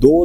2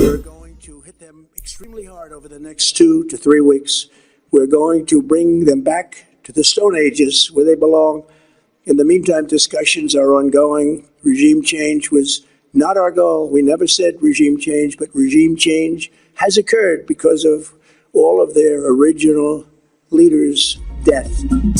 We're going to hit them extremely hard over the next 2 to 3 weeks. We're going to bring them back to the Stone Ages where they belong. In the meantime, discussions are ongoing. Regime change was not our goal. We never said regime change, but regime change has occurred because of all of their original leaders' death.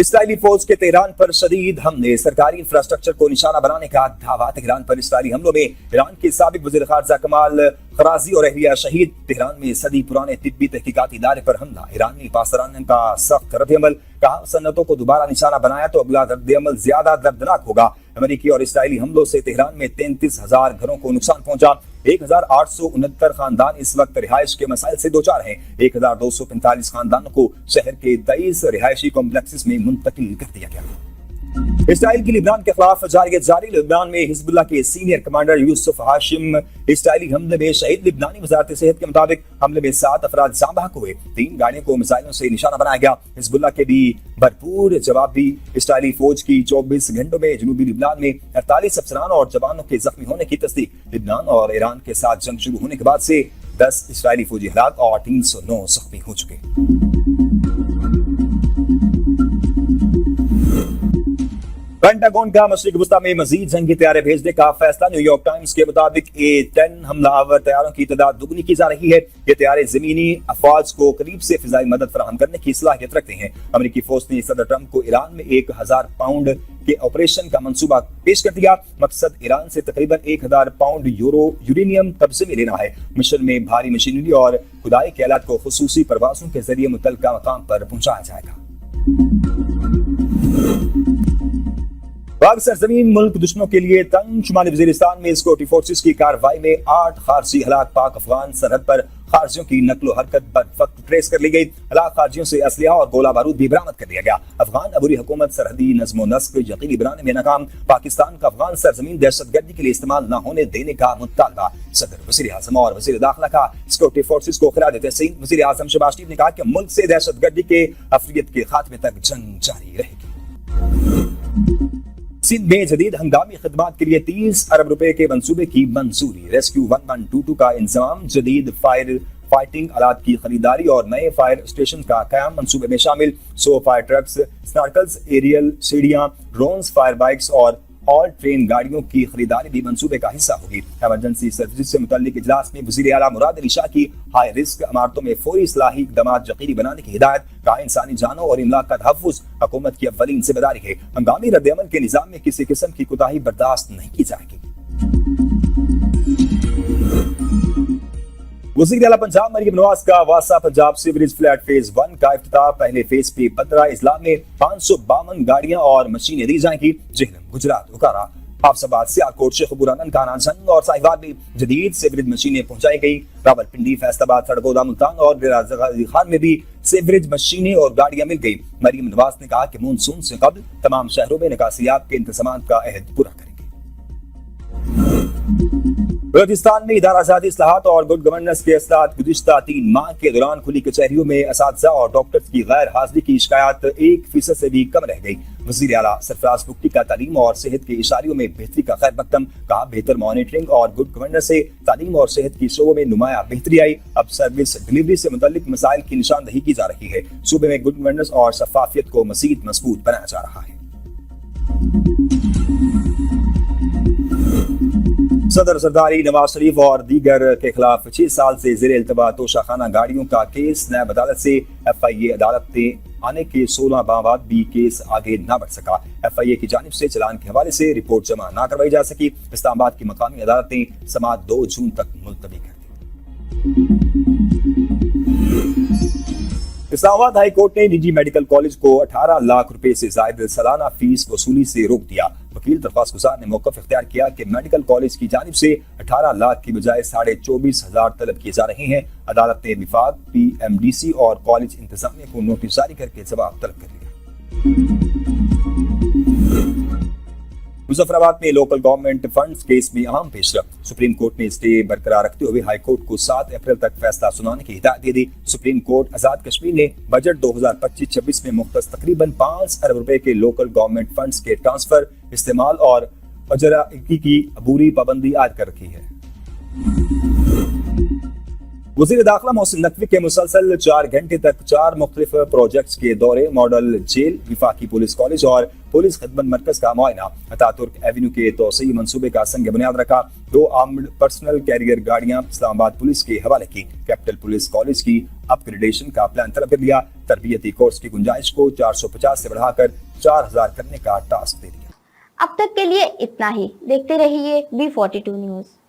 اسرائیلی فوج کے Tehran پر شدید حملے، سرکاری infrastructure کو نشانہ بنانے کا دعویٰ۔ تہران پر اسرائیلی حملوں میں ایران کے سابق وزیر خارجہ کمال خرازی اور اہلیہ شہید۔ تہران میں صدی پرانے طبی تحقیقاتی ادارے پر حملہ، ایرانی پاسداران کا سخت رد عمل، کہا صنعتوں کو دوبارہ نشانہ بنایا تو اگلا رد عمل زیادہ دردناک ہوگا۔ امریکی اور اسرائیلی حملوں سے تہران میں 33,000 گھروں کو نقصان پہنچا، 1,869 خاندان اس وقت رہائش کے مسائل سے دوچار ہیں، 1,245 خاندانوں کو شہر کے 23 رہائشی کمپلیکسز میں منتقل کر دیا گیا۔ اسرائیل کی لبنان کے خلاف جارحیت جاری، لبنان میں حزب اللہ کے سینئر کمانڈر یوسف ہاشم اسرائیلی حملے میں شہید۔ لبنانی وزارت صحت کے مطابق حملے میں 7 افراد جاں بحق ہوئے، 3 گاڑیوں کو میزائلوں سے نشانہ بنایا گیا۔ حزب اللہ کے بھی بھرپور جواب بھی۔ اسرائیلی فوج کی 24 گھنٹوں میں جنوبی لبنان میں 48 افسران اور جوانوں کے زخمی ہونے کی تصدیق۔ لبنان اور ایران کے ساتھ جنگ شروع ہونے کے بعد سے 10 اسرائیلی فوجی ہلاک اور 309 زخمی ہو چکے۔ پینٹاگون کا مشرق وسطی میں مزید جنگی طیارے بھیجنے کا فیصلہ، نیو یارک ٹائمز کے مطابق A-10 حملہ آور طیاروں کی تعداد دگنی کی جا رہی ہے۔ یہ طیارے زمینی افواج کو قریب سے فضائی مدد فراہم کرنے کی صلاحیت رکھتے ہیں۔ امریکی فوج نے صدر ٹرمپ کو ایران میں 1,000 پاؤنڈ کے آپریشن کا منصوبہ پیش کر دیا۔ مقصد ایران سے تقریباً 1,000 پاؤنڈ یورینیم قبضے میں لینا ہے۔ مشن میں بھاری مشینری اور کھدائی کے آلات کو خصوصی پروازوں کے ذریعے متعلقہ مقام پر پہنچایا جائے گا۔ پاک سرزمین ملک دشمنوں کے لیے تنگ، شمالی وزیرستان میں سکیورٹی فورسز کی کارروائی میں 8 خارجی ہلاک، پاک افغان سرحد پر خارجیوں کی نقل و حرکت بروقت ٹریس کر لی گئی، ہلاک خارجیوں سے اسلحہ اور گولہ بارود بھی برآمد کر لیا گیا۔ افغان عبوری حکومت سرحدی نظم و نسق یقینی بنانے میں ناکام، پاکستان کا افغان سرزمین دہشت گردی کے لیے استعمال نہ ہونے دینے کا مطالبہ، صدر وزیر اعظم اور وزیر داخلہ کا سکیورٹی فورسز کو خراج تحسین۔ وزیر اعظم شہباز شریف نے کہا کہ ملک سے دہشت گردی کے افریت کے خاتمے تک جنگ جاری رہے گی۔ سندھ میں جدید ہنگامی خدمات کے لیے 30 ارب روپے کے منصوبے کی منظوری، ریسکیو 1122 کا انضمام، جدید فائٹنگ آلات کی خریداری اور نئے فائر اسٹیشن کا قیام منصوبے میں شامل۔ 100 فائر ٹرکس، سنارکلز، ایریل سیڑھیاں، ڈرونز، فائر بائکس اور آل ٹرین گاڑیوں کی خریداری بھی منصوبے کا حصہ ہوگی۔ ایمرجنسی سروسز سے متعلق اجلاس میں وزیر اعلیٰ مراد علی شاہ کی ہائی رسک عمارتوں میں فوری اصلاحی اقدامات یقینی بنانے کی ہدایت، کہا انسانی جانوں اور املاک کا تحفظ حکومت کی اولین ذمہ داری ہے، ہنگامی رد عمل کے نظام میں کسی قسم کی کوتاہی برداشت نہیں کی جائے گی۔ وزیر اعلیٰ پنجاب مریم نواز کا واسا پنجاب سیوریج فلیٹ فیز 1 کا افتتاح، پہلے فیز پہ 15 اضلاع میں 552 گاڑیاں اور مشینیں دی جائیں گی۔ جہلم، گجرات، اوکارا، حفصآباد، سیالکوٹ، شیخ پورہ، ننکانہ، جھنگ اور ساہیوال میں جدید سیوریج مشینیں پہنچائی گئی۔ راولپنڈی، فیصل آباد، سرگودا، ملتان اور ڈیرہ غازی خان میں بھی سیوریج مشینیں اور گاڑیاں مل گئی۔ مریم نواز نے کہا کہ مونسون سے قبل تمام شہروں میں نکاسیات کے انتظامات کا عہد پورا کریں گے۔ بلوچستان میں ادارہ جاتی اصلاحات اور گڈ گورننس کے اثرات، گزشتہ 3 ماہ کے دوران کھلی کچہریوں میں اساتذہ اور ڈاکٹرز کی غیر حاضری کی شکایات 1% سے بھی کم رہ گئی۔ وزیر اعلیٰ سرفراز بگٹی کا تعلیم اور صحت کے اشاریوں میں بہتری کا خیر مقدم، کہا بہتر مانیٹرنگ اور گڈ گورننس سے تعلیم اور صحت کی شعبوں میں نمایاں بہتری آئی، اب سروس ڈلیوری سے متعلق مسائل کی نشاندہی کی جا رہی ہے، صوبے میں گڈ گورننس اور شفافیت کو مزید مضبوط بنایا جا رہا ہے۔ صدر زرداری نواز شریف اور دیگر کے خلاف 6 سال سے زیر التوا توشہ خانہ گاڑیوں کا کیس، نیب عدالت سے FIA عدالت میں آنے کے 16 ماہ بعد بھی کیس آگے نہ بڑھ سکا۔ FIA کی جانب سے چلان کے حوالے سے رپورٹ جمع نہ کروائی جا سکی۔ اسلام آباد کی مقامی عدالت نے سماعت 2 جون تک ملتوی کر دی۔ اسلام آباد ہائی کورٹ نے نجی میڈیکل کالج کو 18 لاکھ روپے سے زائد سالانہ فیس وصولی سے روک دیا۔ وکیل درخواست گزار نے موقف اختیار کیا کہ میڈیکل کالج کی جانب سے 18 لاکھ کی بجائے 24,500 طلب کیے جا رہے ہیں۔ عدالت نے وفاق، PMDC اور کالج انتظامیہ کو نوٹس جاری کر کے جواب طلب کر لیا۔ مظفر آباد میں لوکل گورنمنٹ فنڈز کیس میں اہم پیش رفت، سپریم کورٹ نے اسٹے برقرار رکھتے ہوئے ہائی کورٹ کو 7 اپریل تک فیصلہ سنانے کی ہدایت دے دی۔ سپریم کورٹ آزاد کشمیر نے بجٹ 2025-26 میں مختص تقریباً 5 ارب روپے کے لوکل گورنمنٹ فنڈز کے ٹرانسفر، استعمال اور اجرائی کی عبوری پابندی عائد کر رکھی ہے۔ وزیر داخلہ محسن نقوی کے مسلسل 4 گھنٹے تک 4 مختلف پروجیکٹس کے دورے، ماڈل جیل، وفاقی پولیس کالج اور پولیس خدمت مرکز کا معائنہ، اتاترک ایونیو کے توسیعی منصوبے کا سنگ بنیاد رکھا، 2 آرمڈ پرسنل کیریئر گاڑیاں اسلام آباد پولیس کے حوالے کی، کیپٹل پولیس کالج کی اپ گریڈیشن کا پلان طلب کر لیا، تربیتی کورس کی گنجائش کو 450 سے بڑھا کر 4000 کرنے کا ٹاسک دے دیا۔ اب تک کے لیے اتنا ہی، دیکھتے رہیے B42 نیوز۔